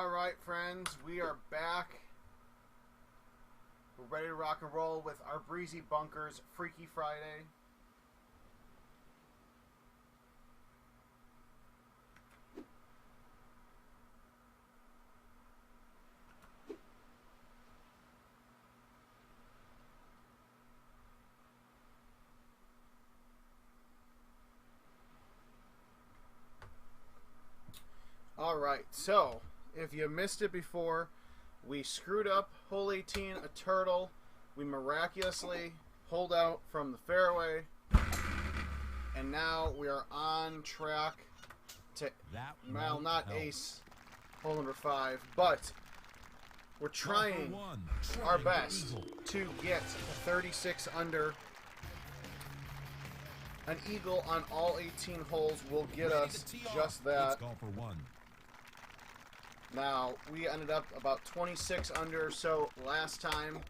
Alright, friends, we are back. We're ready to rock and roll with our Breezy Bunkers Freaky Friday. Alright, so if you missed it before, we screwed up hole 18, a turtle. We miraculously pulled out from the fairway, and now we are on track to, well, not ace hole number 5, but we're trying our best to get 36 under. An eagle on all 18 holes will get us just that. Now, we ended up about 26 under, so last time,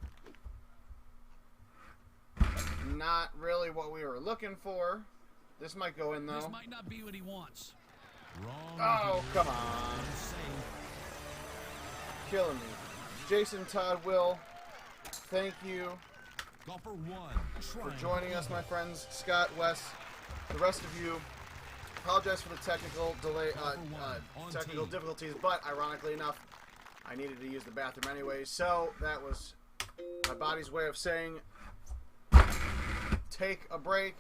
not really what we were looking for. This might go in, though. This might not be what he wants. Wrong. Oh, come on. Killing me. Jason Todd Will, thank you for joining us, my friends. Scott, Wes, the rest of you. Apologize for the technical delay, technical difficulties, but ironically enough, I needed to use the bathroom anyway, so that was my body's way of saying take a break.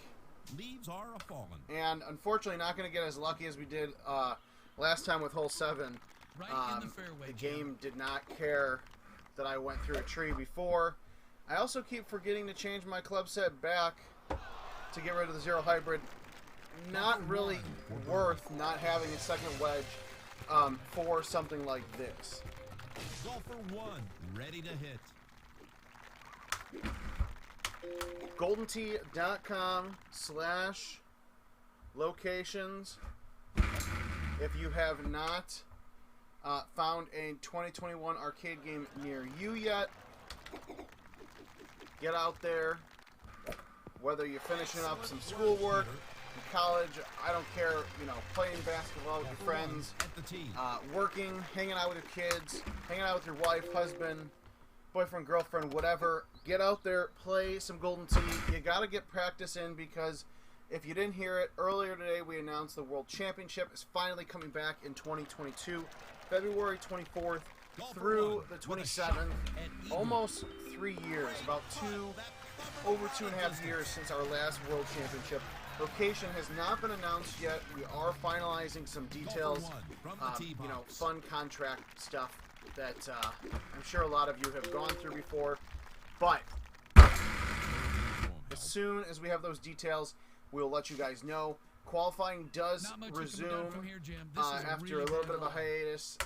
Leaves are a-falling. And unfortunately, not going to get as lucky as we did last time with hole 7. Right in the fairway, the game did not care that I went through a tree before. I also keep forgetting to change my club set back to get rid of the zero hybrid. Not really worth not having a second wedge for something like this. Golfer 1, ready to hit. GoldenTee.com/locations. If you have not found a 2021 arcade game near you yet, get out there. Whether you're finishing up some schoolwork, in college, I don't care, you know, playing basketball with your friends, working, hanging out with your kids, hanging out with your wife, husband, boyfriend, girlfriend, whatever. Get out there, play some Golden Tee. You got to get practice in, because if you didn't hear it, earlier today we announced the World Championship is finally coming back in 2022, February 24th through the 27th. Almost 3 years, about over 2.5 years since our last World Championship. Location has not been announced yet. We are finalizing some details, you know, fun contract stuff that I'm sure a lot of you have gone through before. But as soon as we have those details, we'll let you guys know. Qualifying does resume after a little bit of a hiatus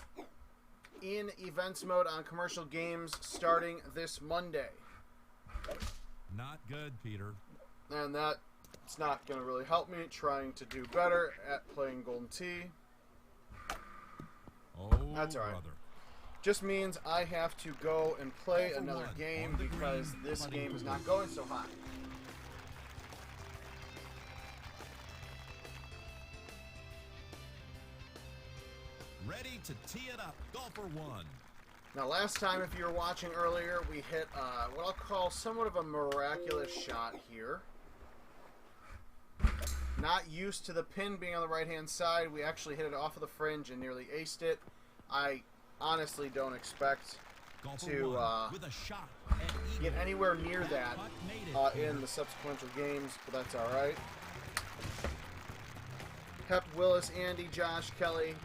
in events mode on commercial games starting this Monday. Not good, Peter. And that it's not going to really help me trying to do better at playing Golden Tee. Oh, that's all right. Brother. Just means I have to go and play another game because this game is not going so hot. Ready to tee it up, golfer 1. Now, last time, if you were watching earlier, we hit what I'll call somewhat of a miraculous shot here. Not used to the pin being on the right-hand side, we actually hit it off of the fringe and nearly aced it. I honestly don't expect to get anywhere near that in the subsequent games, but that's all right. Pep, Willis, Andy, Josh, Kelly,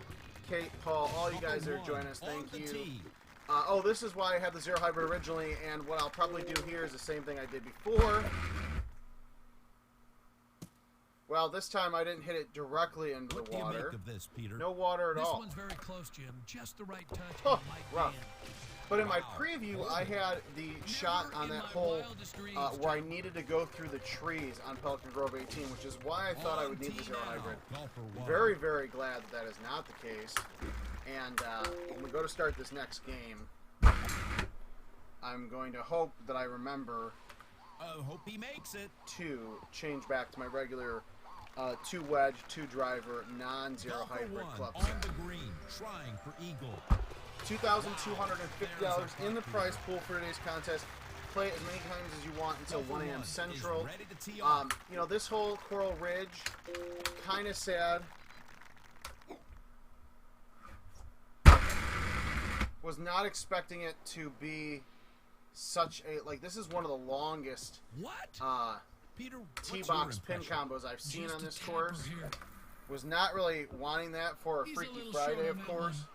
Kate, Paul, all you guys that are joining us, thank you. Oh, this is why I had the zero hybrid originally, and what I'll probably do here is the same thing I did before. Well, this time I didn't hit it directly into the water. What do you make of this, Peter? No water at all. This one's very close, Jim. Just the right touch. Oh, rough. But in my preview, I had the shot on that hole where I needed to go through the trees on Pelican Grove 18, which is why I thought I would need the zero hybrid. Very, very glad that is not the case. And when we go to start this next game, I'm going to hope that I remember hope he makes it to change back to my regular 2 wedge, 2 driver, non-zero hybrid club set. On the green, trying for eagle. $2,250 in the prize pool for today's contest. Play it as many times as you want until 1 a.m. Central. You know, this whole Coral Ridge, kind of sad. Was not expecting it to be such a, like, this is one of the longest T-box pin combos I've seen on this course. Was not really wanting that for a Freaky Friday, of course.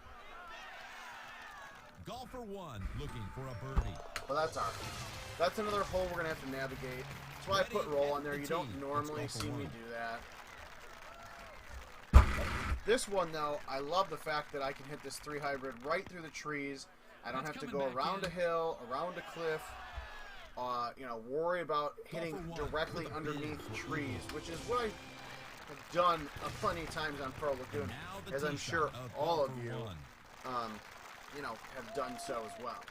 Golfer 1 looking for a birdie. But that's all right. That's another hole we're going to have to navigate. That's why I put roll on there. You don't normally see me do that. This one, though, I love the fact that I can hit this 3 hybrid right through the trees. I don't have to go around a hill, around a cliff, you know, worry about hitting directly underneath trees, which is what I've done plenty of times on Pro Lagoon, as I'm sure all of you, you know, have done so as well.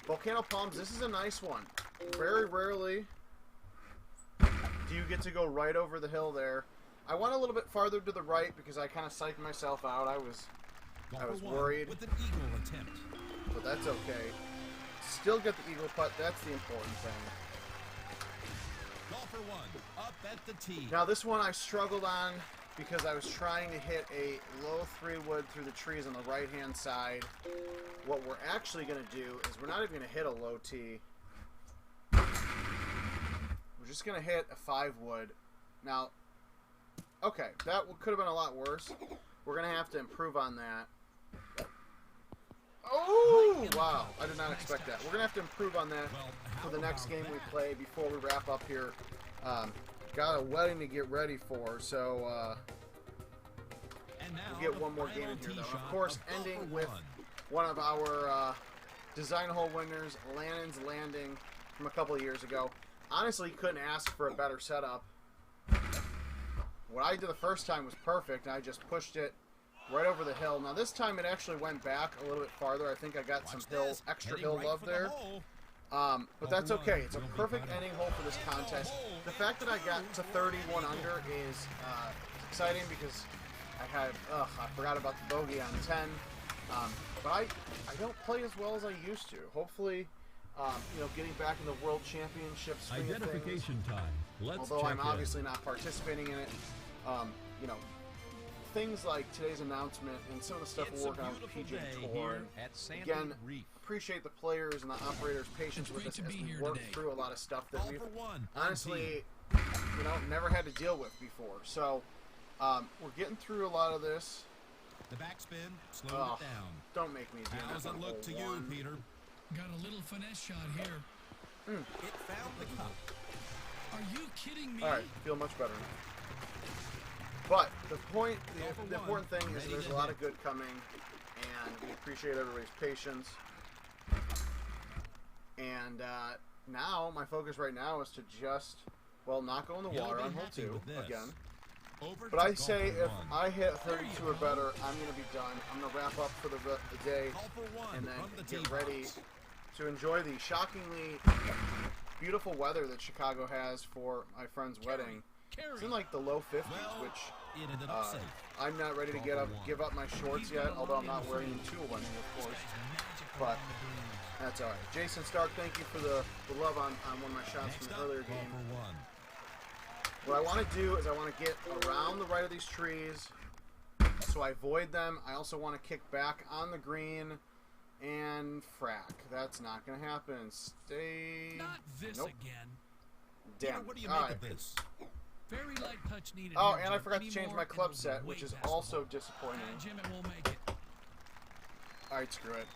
Volcano Palms, this is a nice one. Very rarely do you get to go right over the hill there. I went a little bit farther to the right because I kind of psyched myself out. I was worried, with an eagle attempt. But that's okay. Still get the eagle putt. That's the important thing. Golfer 1 up at the tee. Now this one I struggled on because I was trying to hit a low 3-wood through the trees on the right-hand side. What we're actually going to do is we're not even going to hit a low tee. We're just going to hit a 5-wood. Now, okay, that could have been a lot worse. We're going to have to improve on that. Oh, wow. I did not expect that. We're going to have to improve on that for the next game we play before we wrap up here. Got a wedding to get ready for, so we'll get one more game in here, though. Of course, ending with one of our design hole winners, Lannon's Landing, from a couple of years ago. Honestly, couldn't ask for a better setup. What I did the first time was perfect, and I just pushed it right over the hill. Now, this time it actually went back a little bit farther. I think I got some extra hill love there. But that's okay. It's a perfect ending hole for this contest. The fact that I got to 31 under is exciting because I forgot about the bogey on 10. But I don't play as well as I used to. Hopefully, you know, getting back in the World Championship swing of things. Although I'm obviously not participating in it. You know, things like today's announcement and some of the stuff we're working on with PGA Tour. And again, appreciate the players and the operators' patience with us as we work through a lot of stuff that we've honestly, you know, never had to deal with before. So we're getting through a lot of this. The backspin slowed it down. Don't make me do that. How does it look to you, Peter? Got a little finesse shot here. It found the cup. Are you kidding me? All right, feel much better now. But the important thing is there's a lot of good coming, and we appreciate everybody's patience. And now my focus right now is to just, well, not go in the water on hole 2 again. But I say if I hit 32 or better, I'm going to be done. I'm going to wrap up for the day and then get ready to enjoy the shockingly beautiful weather that Chicago has for my friend's wedding. It's in like the low 50s, which I'm not ready to give up my shorts yet, although I'm not wearing them to a wedding, of course. But that's all right. Jason Stark, thank you for the love on one of my shots from the earlier game. What I want to do is I want to get around the right of these trees so I avoid them. I also want to kick back on the green and frack. That's not going to happen. Stay. Not this again. Damn. What do you make of this? Very light touch needed. Oh, and I forgot to change my club set, which is also disappointing. Jim, it won't make it. All right, screw it.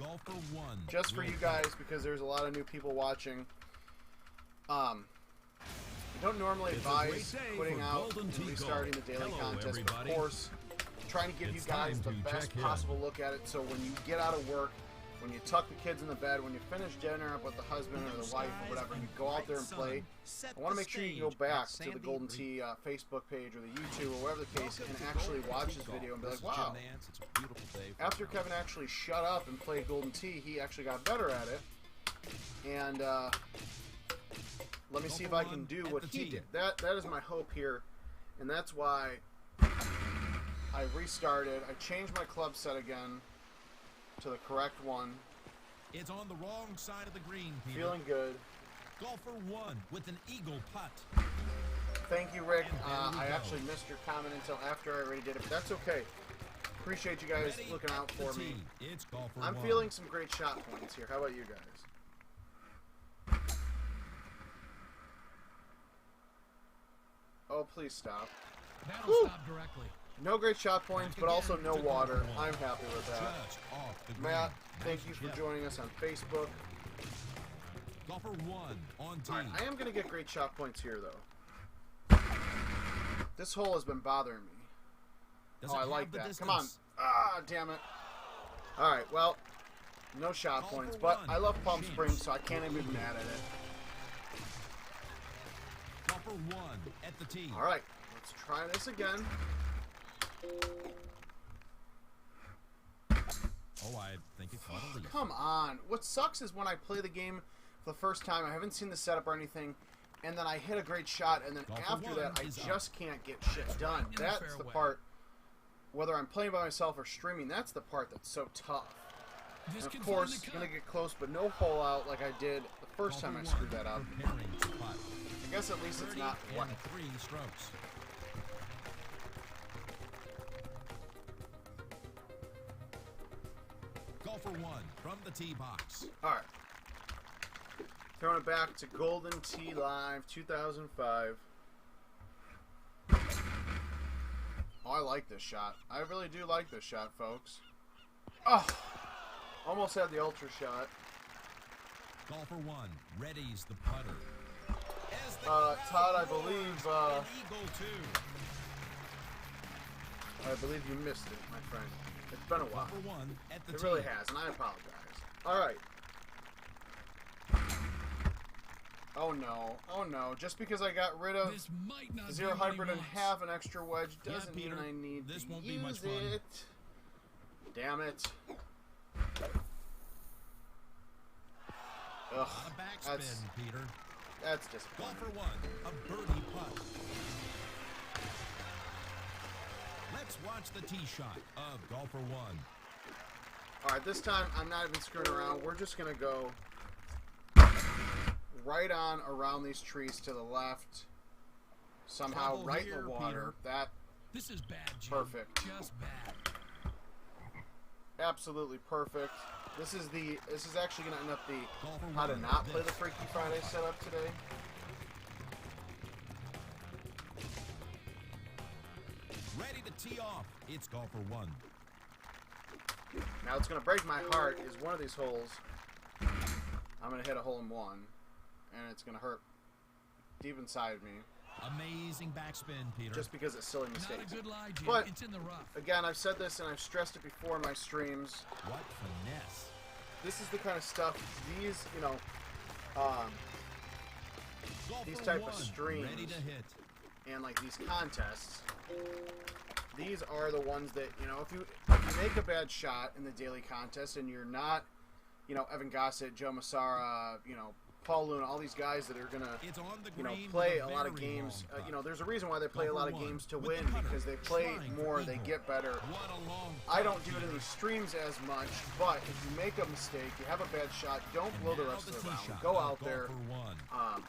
Golfer 1. Just for you guys, because there's a lot of new people watching. I don't normally advise putting out and restarting the daily contest, but of course, trying to give you guys the best possible look at it. So when you get out of work, when you tuck the kids in the bed, when you finish dinner up with the husband or the wife or whatever, you go out there and play. I want to make sure you go back to the Golden Tee Facebook page or the YouTube or whatever the case and actually watch this video and be like, wow, after Kevin actually shut up and played Golden Tee, he actually got better at it. And let me see if I can do what he did. That is my hope here, and that's why I restarted. I changed my club set again. to the correct one. It's on the wrong side of the green, Peter. Feeling good. Golfer 1 with an eagle putt. Thank you, Rick. And there we I go. actually missed your comment until after I already did it, but that's okay. Appreciate you guys Ready looking out at the for me. tee. It's golfer I'm 1. feeling some great shot points here. How about you guys? Oh, please stop. That'll Woo! stop directly. No great shot points, but also no to water. golfer 1. I'm happy with that. Just off the green. Matt, thank Nice you for chip. joining us on Facebook. Golfer 1 on tee. All right, I am going to get great shot points here, though. This hole has been bothering me. Does Oh, it I have like the that. Come on. distance? Ah, damn it. All right, well, no shot Call points, for but one. I love Palm Chance. Springs, so I can't even be mad at it. Golfer 1 at the tee. All right, let's try this again. Oh, I think it caught a leaf. Come on. What sucks is when I play the game for the first time, I haven't seen the setup or anything, and then I hit a great shot, and then Golfer after 1 that, I is up. just can't get shit done. In the That's the fairway. part, whether I'm playing by myself or streaming, that's the part that's so tough. This And can of find course, the gonna cut. get close, but no hole out like I did the first time I Golfer 1 screwed that up. preparing to putt. I guess at least it's 30 not wet. and 3 strokes. Golfer 1 from the tee box. All right. Throwing it back to Golden Tee Live 2005. Oh, I like this shot. I really do like this shot, folks. Oh, almost had the ultra shot. Golfer 1 readies the putter. As the Todd, I crowd believe, roars, an eagle 2. I believe you missed it, my friend. It's been a while. Golfer 1 at the It tee. really has, and I apologize. All right. Oh no! Oh no! Just because I got rid of This might not Zero be what he Hybrid and wants. have an extra wedge Yeah, doesn't mean Peter, I need this to won't be use much fun. it. Damn it! Ugh, A backspin, Peter. that's disappointing. Golfer 1, a birdie putt. Let's watch the tee shot of Golfer 1. All right, this time I'm not even screwing around. We're just gonna go right on around these trees to the left. Somehow, Trouble right in here, the water. Peter. That This is bad, Jim. Perfect. Just bad. absolutely perfect. This is actually gonna end up the Golfer how to 1, not play the this. Freaky Friday setup today. Ready to tee off. It's Golfer 1. Now, it's going to break my heart is one of these holes. I'm going to hit a hole in one, and it's going to hurt deep inside me Amazing backspin, Peter. just because it's silly Not mistakes. a good lie, Jim. But- It's in the rough. Again, I've said this and I've stressed it before in my streams. What finesse. This is the kind of stuff, these, Golfer These type of 1, streams. ready to hit. and like these contests, these are the ones that, if you make a bad shot in the daily contest and you're not, Evan Gossett, Joe Massara, Paul Luna, all these guys that are going to, It's on the green. play with a lot of very games. long putt. There's a reason why they play a lot of Golfer 1 games to with win, the putter, because they play trying for more, they eagle. get better. What a long I putt, don't do it in Peter. these streams as much, but if you make a mistake, you have a bad shot, don't And blow the now rest of the tee round. shot Go of out there. Golfer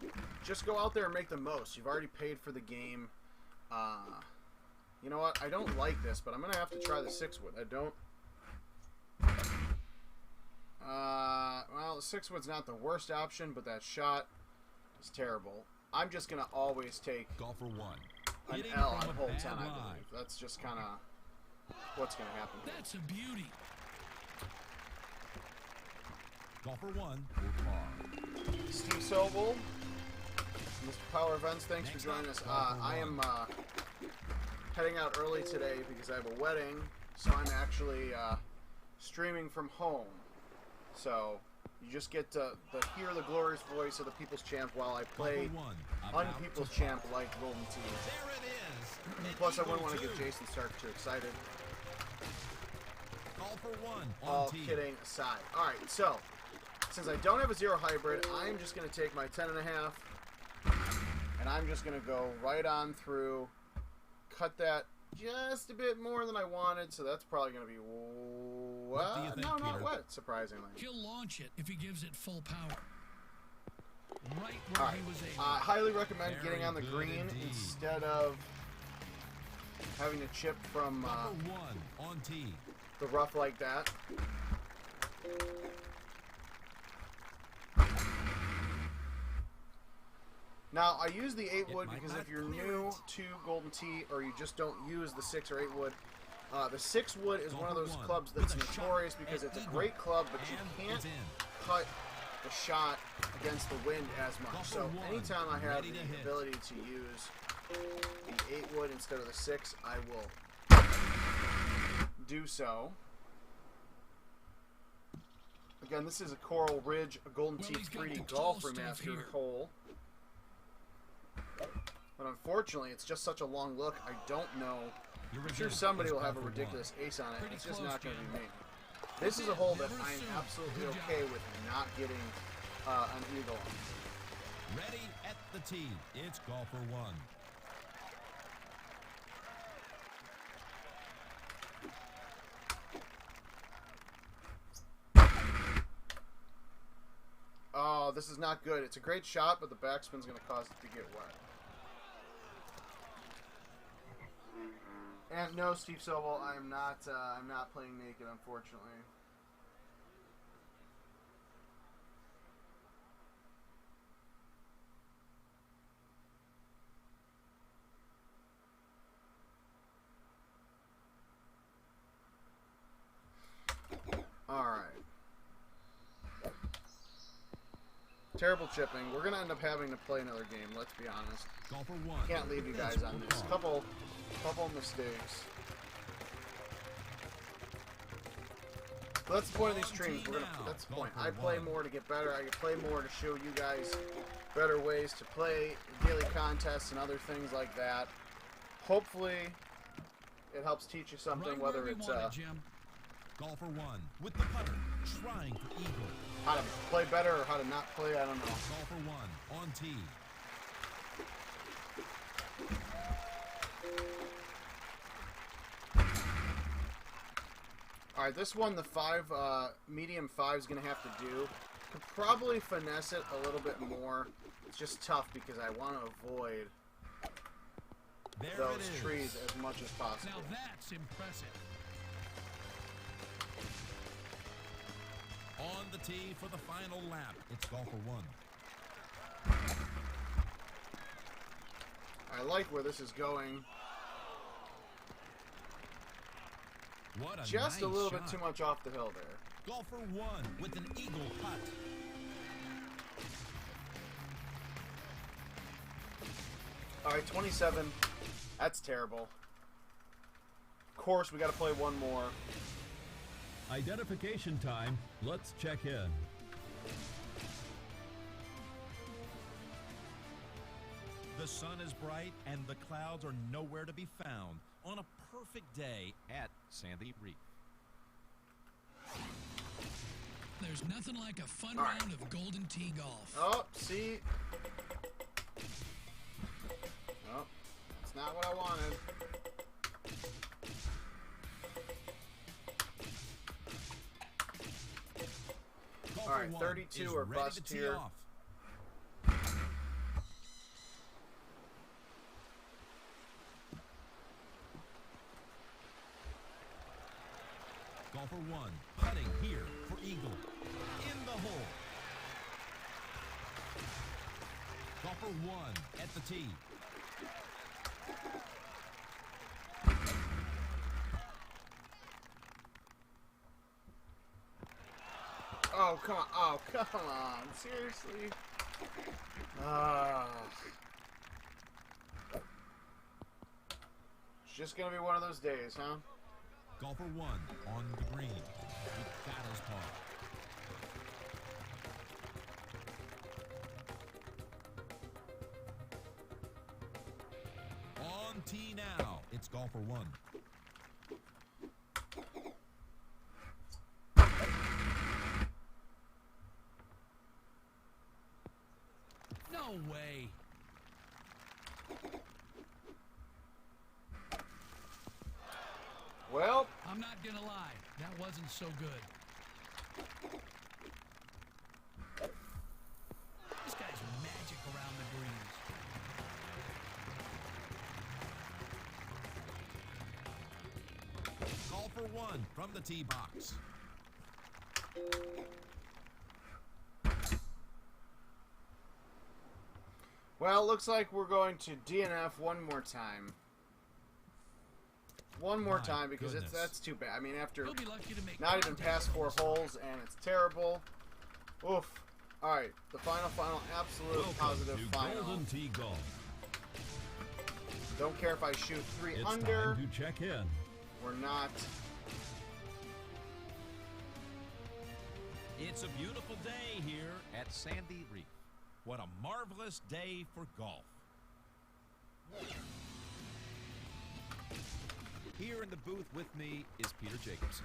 1. Just go out there and make the most. You've already paid for the game. You know what? I don't like this, but I'm going to have to try the 6-wood. I don't... well, the 6-wood's not the worst option, but that shot is terrible. I'm just going to always take Golfer 1. an Hitting L on from a hole bad 10, I lie. believe. That's just kind of what's going to happen here. That's a beauty. Golfer 1 for par. Steve Sobel, Mr. Power Events, thanks Next for joining up, us. Golfer I 1. am heading out early today because I have a wedding, so I'm actually streaming from home. So you just get to hear the glorious voice of the People's Champ while I play Golfer 1 about Unpeople's to Champ putt. like Golden Tee. There it is. An Plus, I eagle wouldn't want to two. get Jason Stark too excited. Golfer 1 on All tee. kidding aside. All right, so since I don't have a Zero Hybrid, I'm just going to take my 10.5, and I'm just going to go right on through, cut that just a bit more than I wanted, so that's probably going to be... What do you think, no, not Peter? wet, surprisingly. He'll launch it if he gives it full power. Right where All right. he was able. Highly recommend Very getting on the good green indeed. instead of having to chip from Number 1 on tee. the rough like that. Now, I use the 8 wood might because not if you're clear new it. to Golden Tee or you just don't use the 6 or 8 wood, the 6 wood is one of those clubs that's notorious because it's a great club, but you can't cut the shot against the wind as much. So anytime I have the ability to use the 8 wood instead of the 6, I will do so. Again, this is a Coral Ridge, a Golden Tee he's got 3D the Golf tall stuff Remastered here. hole. But unfortunately, it's just such a long look, I don't know. I'm sure somebody will have a ridiculous ace on it. It's just not going to be me. This is a hole that I'm absolutely okay with not getting an eagle on. Ready at the tee. It's golfer 1. Oh, this is not good. It's a great shot, but the backspin's going to cause it to get wet. And no, Steve Sobel, I'm not playing naked, unfortunately. All right. Terrible chipping. We're gonna end up having to play another game. Let's be honest. Golfer 1. Can't leave you guys on this. Couple mistakes. But that's the point of these streams. That's the point. I play more to get better. I can play more to show you guys better ways to play daily contests and other things like that. Hopefully, it helps teach you something. Right whether where we it's want it, Jim. Golfer 1 with the putter, trying for eagle. how to play better or how to not play. I don't know. Golfer 1 on tee. All right, this one, the medium 5 is going to have to do. Could probably finesse it a little bit more. It's just tough because I want to avoid There those it is. trees as much as possible. Now that's impressive. On the tee for the final lap. It's golfer 1. I like where this is going. What a Just nice a little shot. bit too much off the hill there. Golfer 1 with an eagle putt. All right, 27. That's terrible. Of course, we got to play one more. Identification time. Let's check in. The sun is bright and the clouds are nowhere to be found on a perfect day at Sandy Reef. There's nothing like a fun All right. round of Golden Tee golf. Oh, see? Oh, that's not what I wanted. Golfer All right, 1 32 is or ready bust to tee here. off. Golfer 1 putting here for eagle. In the hole. Golfer 1 at the tee. Oh, come on. Oh, come on. Seriously? It's just going to be one of those days, huh? Golfer 1 on the green. He battles par. On tee now. It's golfer 1. No way. gonna lie, that wasn't so good. This guy's magic around the greens. Call for one from the tee box. Well, looks like we're going to DNF one more time. One more time, because that's too bad. I mean, after He'll be lucky to make not even contact past on 4 this one. holes, and it's terrible. Oof. All right, the final, absolute Welcome positive to final. Golden Tee Golf. Don't care if I shoot 3 It's under. time to check in. We're not. It's a beautiful day here at Sandy Reef. What a marvelous day for golf. Here in the booth with me is Peter Jacobson.